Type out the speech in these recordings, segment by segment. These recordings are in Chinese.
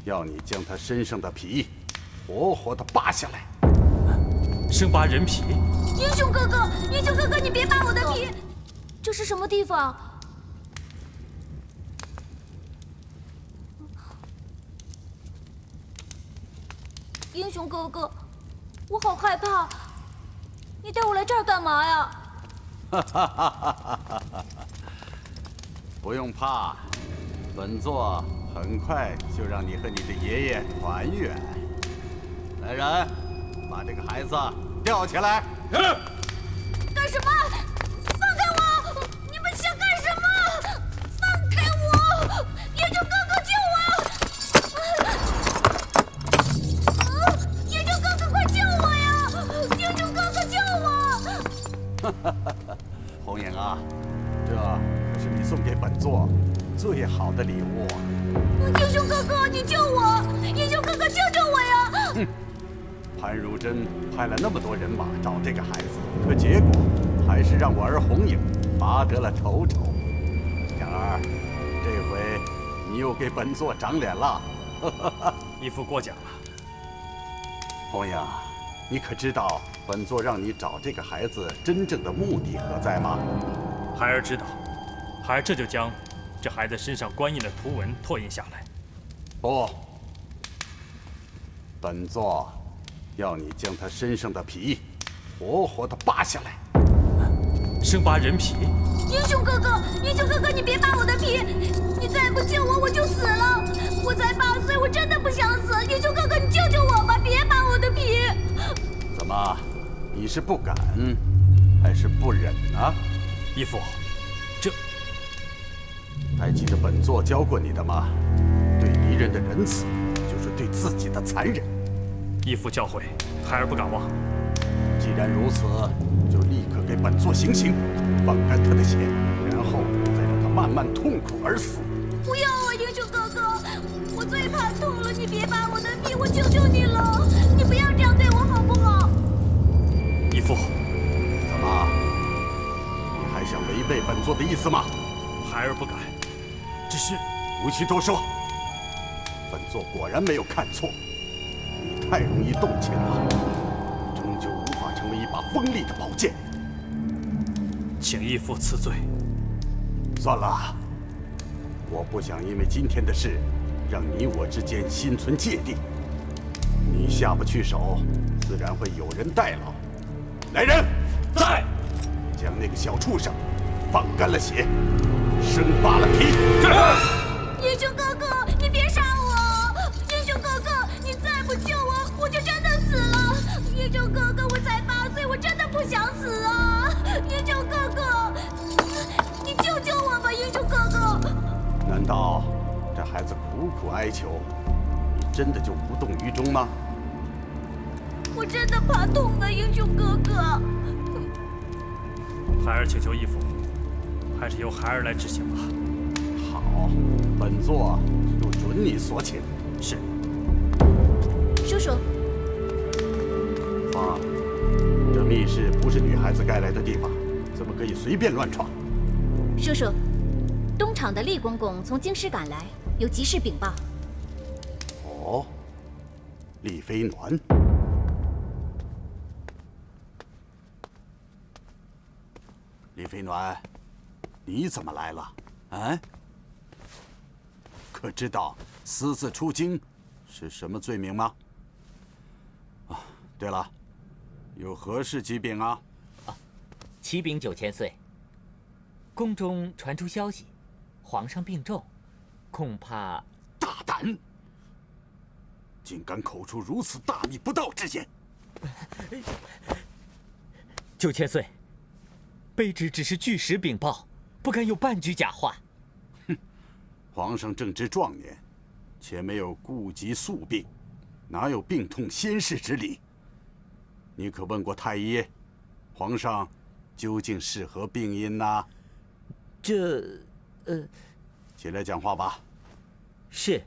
要你将他身上的皮活活的扒下来。生扒人皮？英雄哥哥，英雄哥哥，你别扒我的皮！这是什么地方？英雄哥哥，我好害怕，你带我来这儿干嘛呀？不用怕，本座很快就让你和你的爷爷团圆。来人，把这个孩子吊起来！干什么？放开我！你们想干什么？放开我！英雄哥哥救我！英雄哥哥快救我呀！英雄哥哥救我！红影啊，这可是你送给本座最好的礼物。英雄哥哥，你救我！英雄哥哥救救我呀！哼，潘如真派了那么多人马找这个孩子，可结果还是让我儿红影拔得了头筹。影儿，这回你又给本座长脸了。义父过奖了。红影，你可知道本座让你找这个孩子真正的目的何在吗？孩儿知道，孩儿这就将这孩子身上官印的图文拓印下来。不，本座要你将他身上的皮活活的扒下来。生扒人皮？英雄哥哥，英雄哥哥，你别扒我的皮！你再不救我，我就死了！我才8岁，我真的不想死！英雄哥哥，你救救我吧，别扒我的皮！怎么，你是不敢，还是不忍呢？义父，这还记得本座教过你的吗？对敌人的仁慈，就是对自己的残忍。义父教诲，孩儿不敢忘。既然如此，就立刻给本座行刑，放干他的血，然后再让他慢慢痛苦而死。不要啊，英雄哥哥！我最怕痛了，你别扒我的皮，我求求你了！你不要这样对我好不好？义父，怎么，你还想违背本座的意思吗？孩儿不敢，只是无需多说。本座果然没有看错，你太容易动情了，终究无法成为一把锋利的宝剑。请义父赐罪。算了，我不想因为今天的事，让你我之间心存芥蒂。你下不去手，自然会有人代劳。来人，在！将那个小畜生放干了血，生扒了皮。英雄哥哥，你别杀我！英雄哥哥，你再不救我，我就真的死了！英雄哥哥，我才8岁，我真的不想死啊！英雄哥哥，你救救我吧，英雄哥哥！难道这孩子苦苦哀求，你真的就无动于衷吗？我真的怕痛啊，英雄哥哥！孩儿请求义父，还是由孩儿来执行吧。好，本座就准你所请。是。叔叔，芳，这密室不是女孩子该来的地方，怎么可以随便乱闯？叔叔，东厂的厉公公从京师赶来，有急事禀报。哦，厉飞鸾。李飞鸾，你怎么来了？啊？可知道私自出京是什么罪名吗？啊，对了，有何事疾病啊？启禀9000岁，宫中传出消息，皇上病重，恐怕……大胆！竟敢口出如此大逆不道之言！9000岁，卑职只是据实禀报，不敢有半句假话。哼，皇上正值壮年，且没有顾及宿病，哪有病痛先逝之理？你可问过太医，皇上究竟是何病因呐？起来讲话吧。是。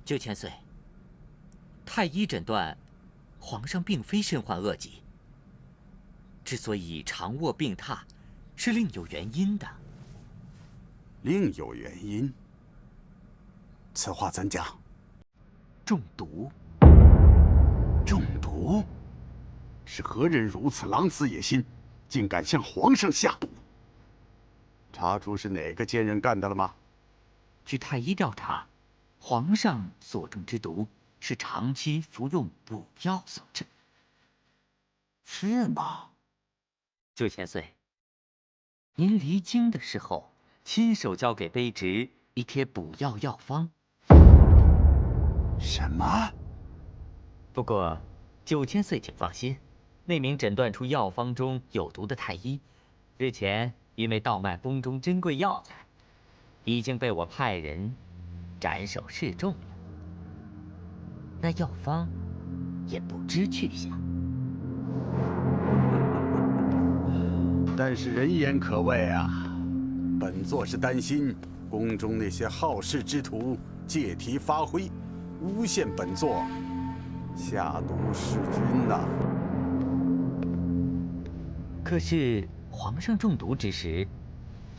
9000岁，太医诊断，皇上并非身患恶疾。之所以长卧病榻，是另有原因的。另有原因？此话怎讲？中毒。中毒？是何人如此狼子野心，竟敢向皇上下毒？查出是哪个奸人干的了吗？据太医调查，皇上所中之毒是长期服用补药所致。是吗？9千岁，您离京的时候，亲手交给卑职一帖补药药方。什么？不过，9千岁请放心，那名诊断出药方中有毒的太医，日前因为盗卖宫中珍贵药材，已经被我派人斩首示众了。那药方也不知去向。但是人言可畏啊！本座是担心宫中那些好事之徒借题发挥，诬陷本座下毒弑君呐。可是皇上中毒之时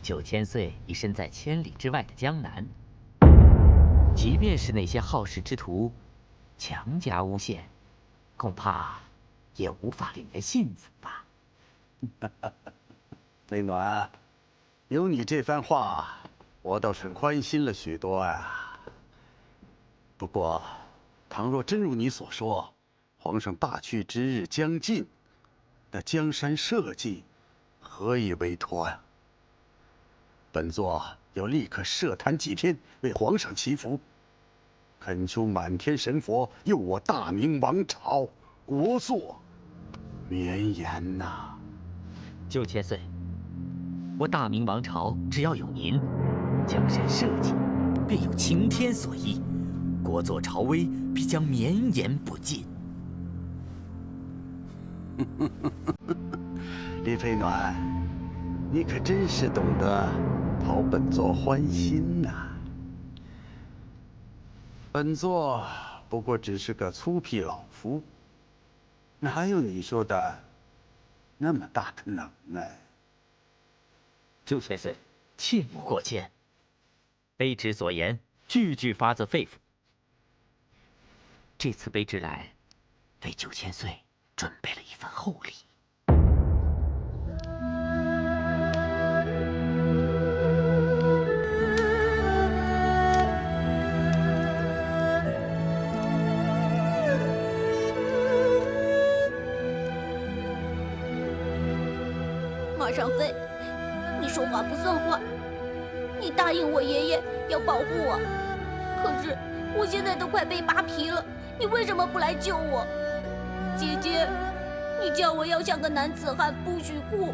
，9千岁已身在千里之外的江南。即便是那些好事之徒强加诬陷，恐怕也无法令人信服吧。飞暖，有你这番话，我倒是宽心了许多呀。不过，倘若真如你所说，皇上大去之日将近，那江山社稷何以为托呀？本座要立刻设坛祭天，为皇上祈福，恳求满天神佛佑我大明王朝国祚绵延呐！9千岁，我大明王朝只要有您，江山社稷便有擎天所依，国祚朝威必将绵延不尽。李飞暖，你可真是懂得讨本座欢心呐！本座不过只是个粗鄙老夫，哪有你说的那么大的能耐？9千岁，切勿过谦。卑职所言，句句发自肺腑。这次卑职来，为9千岁准备了一份厚礼。马上飞，你说话不算话。你答应我爷爷要保护我，可是我现在都快被扒皮了，你为什么不来救我？姐姐，你叫我要像个男子汉，不许哭。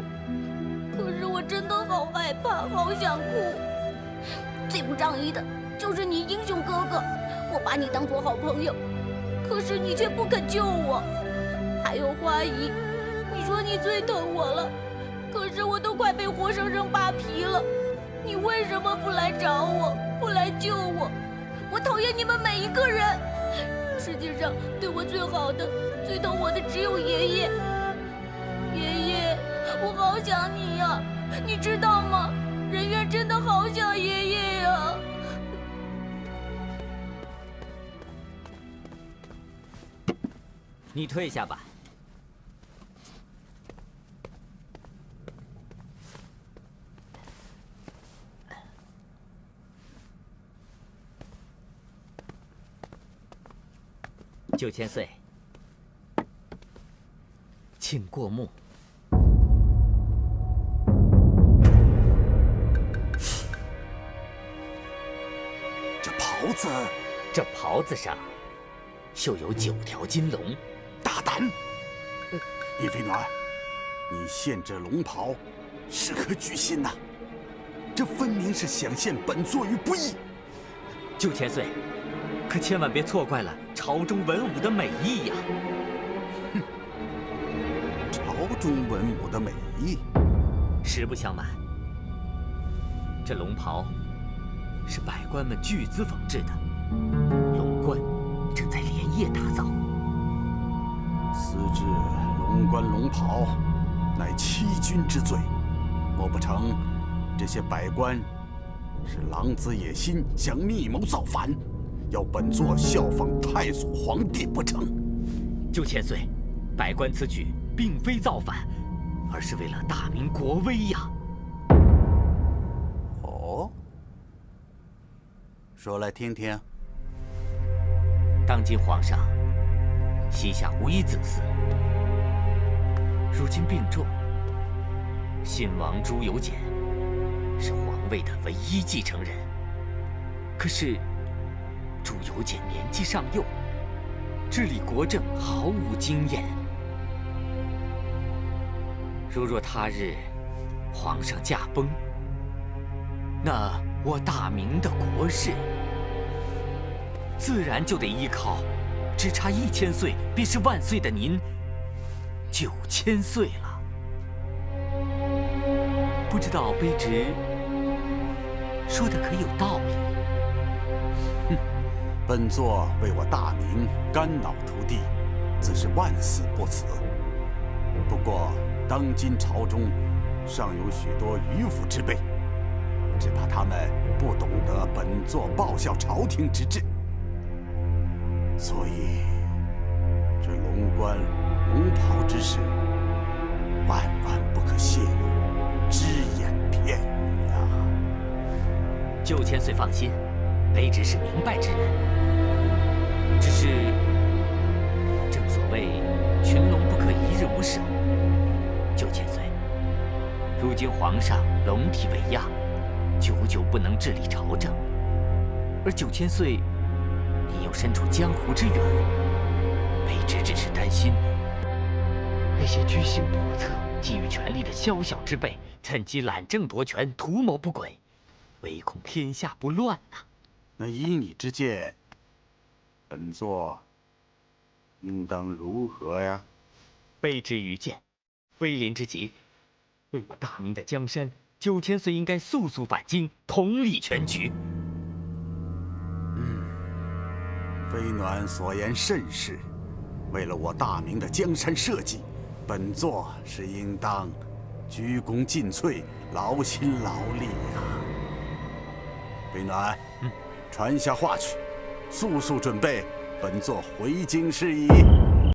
可是我真的好害怕，好想哭。最不仗义的就是你英雄哥哥，我把你当作好朋友，可是你却不肯救我。还有花姨，你说你最疼我了。可是我都快被活生生扒皮了，你为什么不来找我，不来救我？我讨厌你们每一个人。世界上对我最好的、最疼我的只有爷爷。爷爷，我好想你呀，你知道吗？人愿真的好想爷爷呀。你退下吧。9千岁，请过目。这袍子，这袍子上绣有9条金龙。大胆！李飞暖，你献这龙袍，是何居心呐？这分明是想陷本座于不义。9千岁，可千万别错怪了朝中文武的美意呀！哼，朝中文武的美意。实不相瞒，这龙袍是百官们巨资仿制的，龙冠正在连夜打造。私制龙冠龙袍，乃欺君之罪。莫不成这些百官是狼子野心，想密谋造反，要本座效仿太祖皇帝不成？9千岁，百官此举并非造反，而是为了大明国威呀。哦，说来听听。当今皇上膝下无一子嗣，如今病重，新王朱由检是皇位的唯一继承人。可是朱由检年纪尚幼，治理国政毫无经验。如若他日皇上驾崩，那我大明的国事自然就得依靠只差1000岁便是万岁的您9000岁了。不知道卑职说的可有道理？哼，本座为我大明肝脑涂地，自是万死不辞。不过当今朝中尚有许多迂腐之辈，只怕他们不懂得本座报效朝廷之志。所以，这龙冠龙袍之事，万万不可泄露，只言片语啊9000岁放心，卑职是明白之人。只是，正所谓群龙不可一日无首。9000岁，如今皇上龙体未恙，久久不能治理朝政，而9000岁，你又身处江湖之远，卑职只是担心那些居心叵测、觊觎权力的宵小之辈，趁机揽政夺权，图谋不轨，唯恐天下不乱呐。那依你之见，本座应当如何呀？卑职愚见，危临之极，为我大明的江山，9000岁应该速速返京，统理全局。飞暖所言甚是，为了我大明的江山社稷，本座是应当鞠躬尽瘁，劳心劳力呀。飞暖，传下话去，速速准备，本座回京事宜。